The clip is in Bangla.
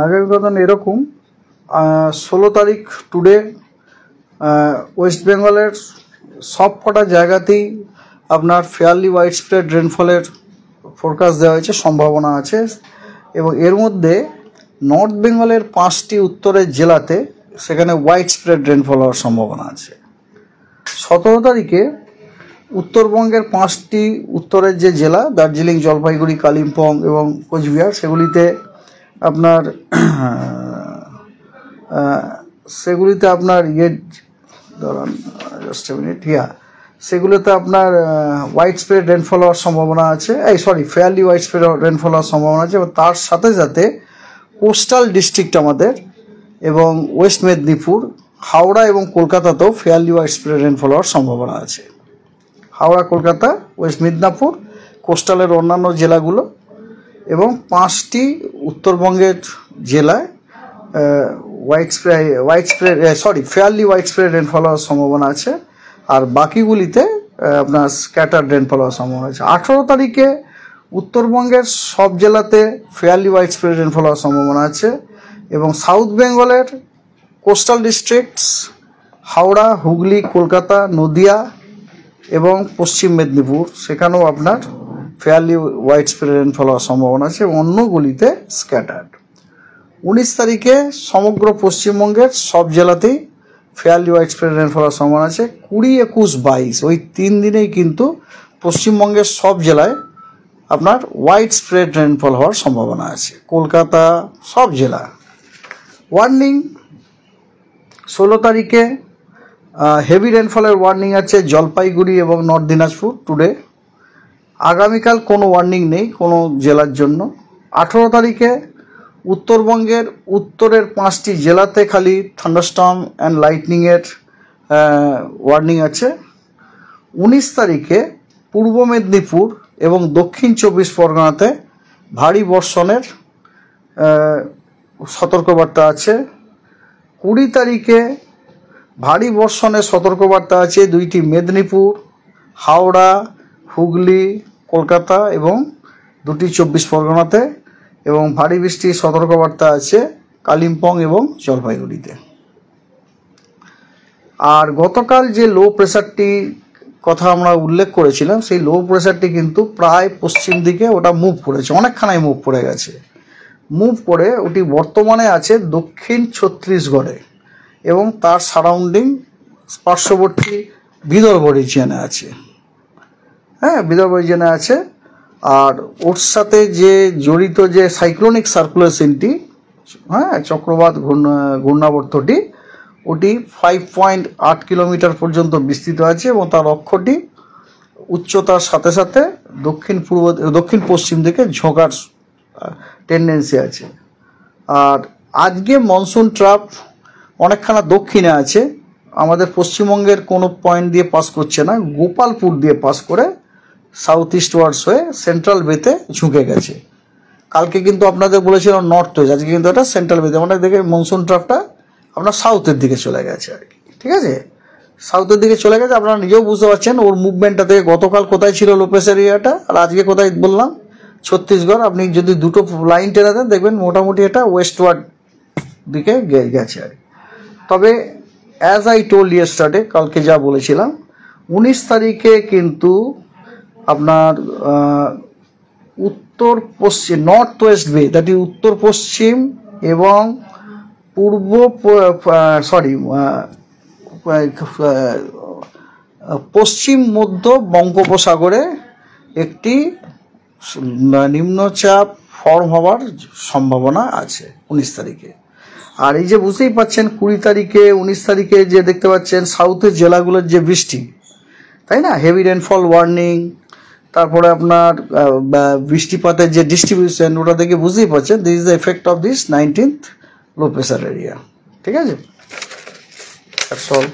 আগামীকাল এরকম 16 তারিখ টুডে ওয়েস্ট বেঙ্গলের সব কটা জায়গাতেই আপনার ফেয়ারলি ওয়াইড স্প্রেড রেনফলের ফোরকাস্ট দেওয়া হয়েছে, সম্ভাবনা আছে। এবং এর মধ্যে নর্থ বেঙ্গলের 5টি উত্তরের জেলাতে সেখানে ওয়াইড স্প্রেড রেনফল হওয়ার সম্ভাবনা আছে। 17 তারিখে উত্তরবঙ্গের 5টি উত্তরের যে জেলা দার্জিলিং, জলপাইগুড়ি, কালিম্পং এবং কোচবিহার সেগুলিতে আপনার সেগুলোতে আপনার ওয়াইড স্প্রেড রেনফল হওয়ার সম্ভাবনা আছে, ফেয়ারলি ওয়াইড স্প্রেড রেনফল হওয়ার সম্ভাবনা আছে। এবং তার সাথে সাথে কোস্টাল ডিস্ট্রিক্ট আমাদের এবং ওয়েস্ট মেদিনীপুর, হাওড়া এবং কলকাতাতেও ফেয়ারলি ওয়াইড স্প্রেড রেনফল হওয়ার সম্ভাবনা আছে। হাওড়া, কলকাতা, ওয়েস্ট মেদিনীপুর, কোস্টালের অন্যান্য জেলাগুলো এবং 5টি উত্তরবঙ্গের জেলায় ফেয়ারলি ওয়াইড স্প্রেড রেনফল হওয়ার সম্ভাবনা আছে। আর বাকিগুলিতে আপনার স্ক্যাটার্ড রেনফল হওয়ার সম্ভাবনা আছে। 18 তারিখে উত্তরবঙ্গের সব জেলাতে ফেয়ারলি ওয়াইড স্প্রেড রেনফল হওয়ার সম্ভাবনা আছে এবং সাউথ বেঙ্গলের কোস্টাল ডিস্ট্রিক্টস হাওড়া, হুগলি, কলকাতা, নদিয়া এবং পশ্চিম মেদিনীপুর সেখানেও আপনার ফেয়ারলি ওয়াইড স্প্রেড রেনফল হওয়ার সম্ভাবনা আছে এবং অন্যগুলিতে স্ক্যাটার্ড। 19 তারিখে সমগ্র পশ্চিমবঙ্গের সব জেলাতেই ফেয়ারলি ওয়াইড স্প্রেড রেনফল হওয়ার সম্ভাবনা আছে। 20, 21, 22 ওই 3 দিনেই কিন্তু পশ্চিমবঙ্গের সব জেলায় আপনার ওয়াইড স্প্রেড রেনফল হওয়ার সম্ভাবনা আছে। কলকাতা, সব জেলা। ওয়ার্নিং 16 তারিখে হেভি রেনফলের ওয়ার্নিং আছে জলপাইগুড়ি এবং নর্থ দিনাজপুর টুডে। আগামীকাল কোনো ওয়ার্নিং নেই কোনো জেলার জন্য। 18 তারিখে উত্তরবঙ্গের উত্তরের 5টি জেলাতে খালি থান্ডারস্টর্ম অ্যান্ড লাইটনিংয়ের ওয়ার্নিং আছে। 19 তারিখে পূর্ব মেদিনীপুর এবং দক্ষিণ 24 পরগনাতে ভারী বর্ষণের সতর্কবার্তা আছে। 20 তারিখে ভারী বর্ষণের সতর্কবার্তা আছে 2টি মেদিনীপুর, হাওড়া, হুগলি, কলকাতা এবং 2টি 24 পরগনাতে এবং ভারী বৃষ্টির সতর্কবার্তা আছে কালিম্পং এবং জলপাইগুড়িতে। আর গতকাল যে লো প্রেশারটি কথা আমরা উল্লেখ করেছিলাম সেই লো প্রেশারটি কিন্তু প্রায় পশ্চিম দিকে ওটা মুভ করেছে, অনেকখানাই মুভ করে গেছে। মুভ করে ওটি বর্তমানে আছে দক্ষিণ ছত্তিশগড়ে এবং তার সারাউন্ডিং পার্শ্ববর্তী বিদর্ভ রিজিয়নে আছে। বিদর্ভ রিজিয়নে আছে। আর ওর সাথে যে জড়িত যে সাইক্লোনিক সার্কুলেশনটি চক্রবাত ঘূর্ণাবর্তটি ওটি 5.8 কিলোমিটার পর্যন্ত বিস্তৃত আছে এবং তার অক্ষটি উচ্চতার সাথে সাথে দক্ষিণ পশ্চিম দিকে ঝোঁকার টেন্ডেন্সি আছে। আর আজকে মনসুন ট্রাপ অনেকখানা দক্ষিণে আছে, আমাদের পশ্চিমবঙ্গের কোনো পয়েন্ট দিয়ে পাস করছে না, গোপালপুর দিয়ে পাস করে সাউথ ইস্ট ওয়ার্ডস হয়ে সেন্ট্রাল বেতে ঝুঁকে গেছে। কালকে কিন্তু আপনাদের বলেছিলাম নর্থ ওয়েস্ট, আজকে কিন্তু এটা সেন্ট্রাল বেতে, মানে দেখে মনসুন ট্রাপটা আপনার সাউথের দিকে চলে গেছে আর কি। ঠিক আছে, সাউথের দিকে চলে গেছে। আপনারা নিজেও বুঝতে পারছেন ওর মুভমেন্টটা থেকে গতকাল কোথায় ছিল লো প্রেশার এরিয়াটা আর আজকে কোথায় বললাম ছত্তিশগড়। আপনি যদি দুটো লাইন টেনে দেন দেখবেন মোটামুটি এটা ওয়েস্টওয়ার্ড দিকে গেছে আর কি। তবে অ্যাজ আই টোল্ড ইয়েস্টারডে, কালকে যা বলেছিলাম 19 তারিখে কিন্তু আপনার উত্তর পশ্চিম নর্থ ওয়েস্ট বে, দ্যাট ইজ উত্তর পশ্চিম এবং পশ্চিম মধ্য বঙ্গোপসাগরে একটি নিম্নচাপ ফর্ম হওয়ার সম্ভাবনা আছে 19 তারিখে। আর এই যে বুঝতেই পাচ্ছেন 20 তারিখে 19 তারিখে যে দেখতে পাচ্ছেন সাউথের জেলাগুলোর যে বৃষ্টি, তাই না, হেভি রেনফল ওয়ার্নিং, তারপরে আপনার বৃষ্টিপাতের যে ডিস্ট্রিবিউশন, ওটা দেখে বুঝতেই পারছেন this is the effect of this 19th low pressure area. ঠিক আছে, দ্যাটস অল।